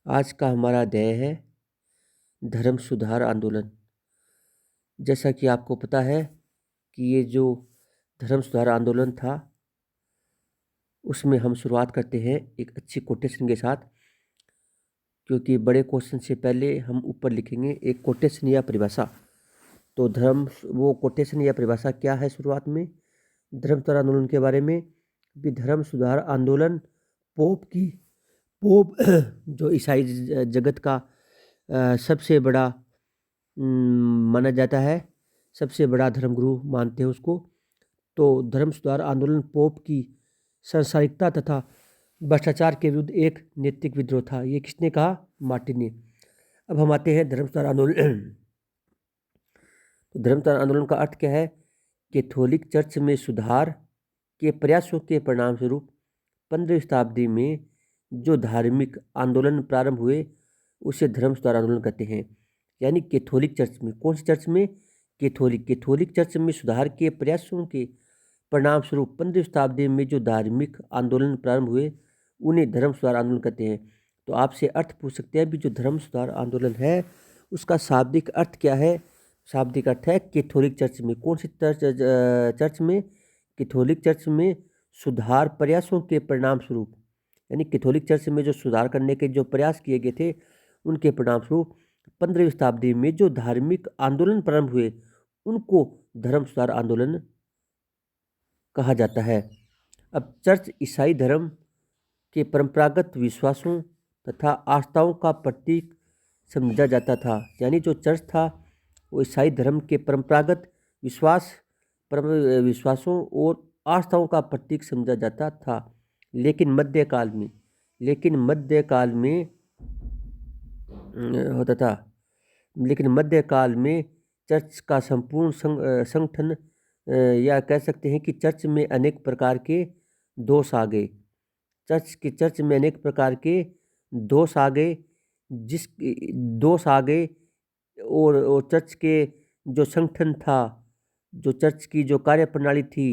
आज का हमारा अध्याय है धर्म सुधार आंदोलन। जैसा कि आपको पता है कि ये जो धर्म सुधार आंदोलन था, उसमें हम शुरुआत करते हैं एक अच्छी कोटेशन के साथ, क्योंकि बड़े क्वेश्चन से पहले हम ऊपर लिखेंगे एक कोटेशन या परिभाषा। तो वो कोटेशन या परिभाषा क्या है शुरुआत में धर्म सुधार आंदोलन के बारे में? भी धर्म सुधार आंदोलन पोप जो ईसाई जगत का सबसे बड़ा माना जाता है, सबसे बड़ा धर्मगुरु मानते हैं उसको। तो धर्म सुधार आंदोलन पोप की सांसारिकता तथा भ्रष्टाचार के विरुद्ध एक नैतिक विद्रोह था। ये किसने कहा? मार्टिन ने। अब हम आते हैं धर्म सुधार आंदोलन। तो धर्म सुधार आंदोलन का अर्थ क्या है? कैथोलिक चर्च में सुधार के प्रयासों के परिणाम स्वरूप 15वीं शताब्दी में जो धार्मिक आंदोलन प्रारंभ हुए उसे धर्म सुधार आंदोलन कहते हैं। यानी कैथोलिक चर्च में, कौन सी चर्च में? कैथोलिक चर्च में सुधार के प्रयासों के परिणाम स्वरूप 15वीं शताब्दी में जो धार्मिक आंदोलन प्रारंभ हुए उन्हें धर्म सुधार आंदोलन कहते हैं। तो आपसे अर्थ पूछ सकते हैं भी जो धर्म सुधार आंदोलन है उसका शाब्दिक अर्थ क्या है? शाब्दिक अर्थ है कैथोलिक चर्च में। कौन सी चर्च में? कैथोलिक चर्च में सुधार प्रयासों के परिणाम स्वरूप, यानी कैथोलिक चर्च में जो सुधार करने के जो प्रयास किए गए थे उनके परिणाम स्वरूप 15वीं शताब्दी में जो धार्मिक आंदोलन प्रारंभ हुए उनको धर्म सुधार आंदोलन कहा जाता है। अब चर्च ईसाई धर्म के परंपरागत विश्वासों तथा आस्थाओं का प्रतीक समझा जाता था। यानी जो चर्च था वो ईसाई धर्म के परंपरागत विश्वासों और आस्थाओं का प्रतीक समझा जाता था। लेकिन मध्यकाल में होता था। लेकिन मध्यकाल में चर्च का संपूर्ण संगठन या कह सकते हैं कि चर्च में अनेक प्रकार के दोष आ गए। चर्च में अनेक प्रकार के दोष आ गए और चर्च के जो संगठन था, जो चर्च की जो कार्यप्रणाली थी,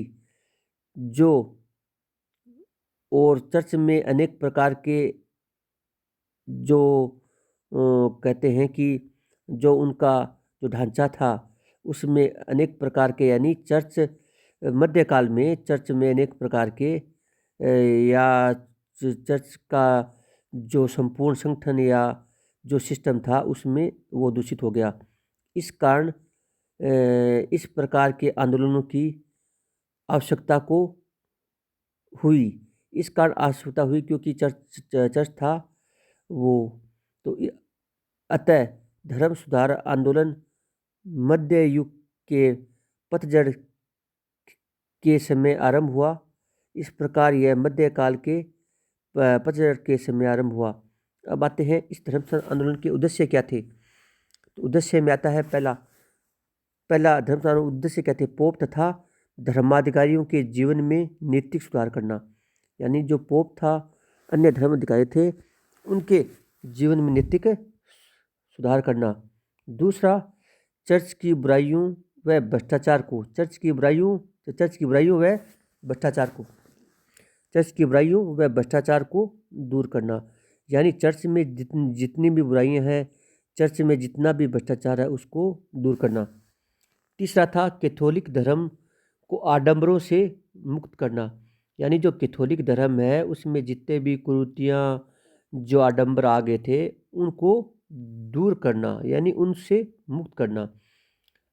और चर्च में अनेक प्रकार के जो कहते हैं कि जो उनका जो ढांचा था उसमें अनेक प्रकार के, यानी मध्यकाल में चर्च में अनेक प्रकार के या चर्च का जो संपूर्ण संगठन या जो सिस्टम था उसमें वो दूषित हो गया। इस कारण इस प्रकार के आंदोलनों की आवश्यकता हुई क्योंकि चर्च था वो। तो अतः धर्म सुधार आंदोलन मध्य युग के पतझड़ के समय आरंभ हुआ। इस प्रकार यह मध्यकाल के पतझड़ के समय आरंभ हुआ। अब आते हैं इस धर्म सुधार आंदोलन के उद्देश्य क्या थे। तो उद्देश्य में आता है पहला धर्म सुधार उद्देश्य क्या थे? पोप तथा धर्माधिकारियों के जीवन में नैतिक सुधार करना। यानी जो पोप था, अन्य धर्म अधिकारी थे, उनके जीवन में नैतिक सुधार करना। दूसरा, चर्च की बुराइयों व भ्रष्टाचार को दूर करना। यानी चर्च में जितनी भी बुराइयां हैं, चर्च में जितना भी भ्रष्टाचार है उसको दूर करना। तीसरा था कैथोलिक धर्म को आडंबरों से मुक्त करना। यानी जो कैथोलिक धर्म है उसमें जितने भी कुरीतियाँ, जो आडंबर आ गए थे उनको दूर करना, यानी उनसे मुक्त करना।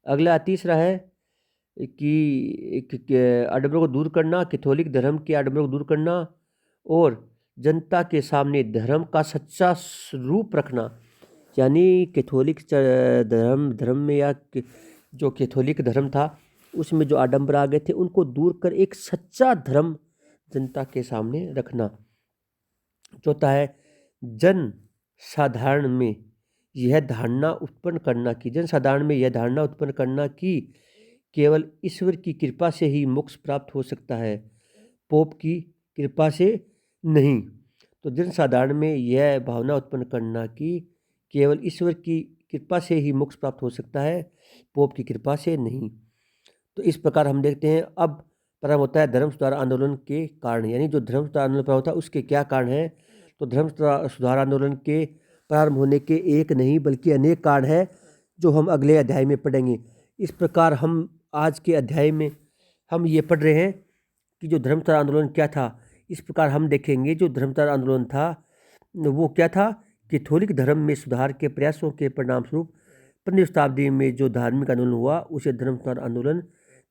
अगला तीसरा है कि आडंबरों को दूर करना, कैथोलिक धर्म के आडंबरों को दूर करना और जनता के सामने धर्म का सच्चा रूप रखना। यानी कैथोलिक धर्म में या जो कैथोलिक धर्म था उसमें जो आडंबर आ गए थे उनको दूर कर एक सच्चा धर्म जनता के सामने रखना। चौथा है जन साधारण में यह धारणा उत्पन्न करना कि केवल ईश्वर की कृपा से ही मोक्ष प्राप्त हो सकता है, पोप की कृपा से नहीं। तो जनसाधारण में यह भावना उत्पन्न करना कि केवल ईश्वर की कृपा से ही मोक्ष प्राप्त हो सकता है, पोप की कृपा से नहीं। तो इस प्रकार हम देखते हैं। अब प्रारंभ होता है धर्म सुधार आंदोलन के कारण, यानी जो धर्म सुधार आंदोलन प्रारंभ होता है उसके क्या कारण हैं। तो धर्म सुधार आंदोलन के प्रारंभ होने के एक नहीं बल्कि अनेक कारण हैं जो हम अगले अध्याय में पढ़ेंगे। इस प्रकार हम आज के अध्याय में हम ये पढ़ रहे हैं कि जो धर्म सुधार आंदोलन क्या था। इस प्रकार हम देखेंगे जो धर्म सुधार आंदोलन था वो क्या था। कैथोलिक धर्म में सुधार के प्रयासों के परिणाम स्वरूप 15वीं शताब्दी में जो धार्मिक आंदोलन हुआ उसे धर्म सुधार आंदोलन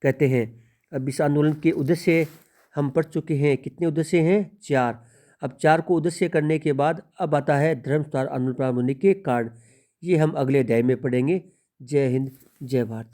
कहते हैं। अब इस आंदोलन के उद्देश्य हम पढ़ चुके हैं। कितने उद्देश्य हैं? 4। अब 4 को उद्देश्य करने के बाद अब आता है धर्म सुधार आंदोलन प्रारंभ होने के कारण। ये हम अगले अध्याय में पढ़ेंगे। जय हिंद, जय भारत।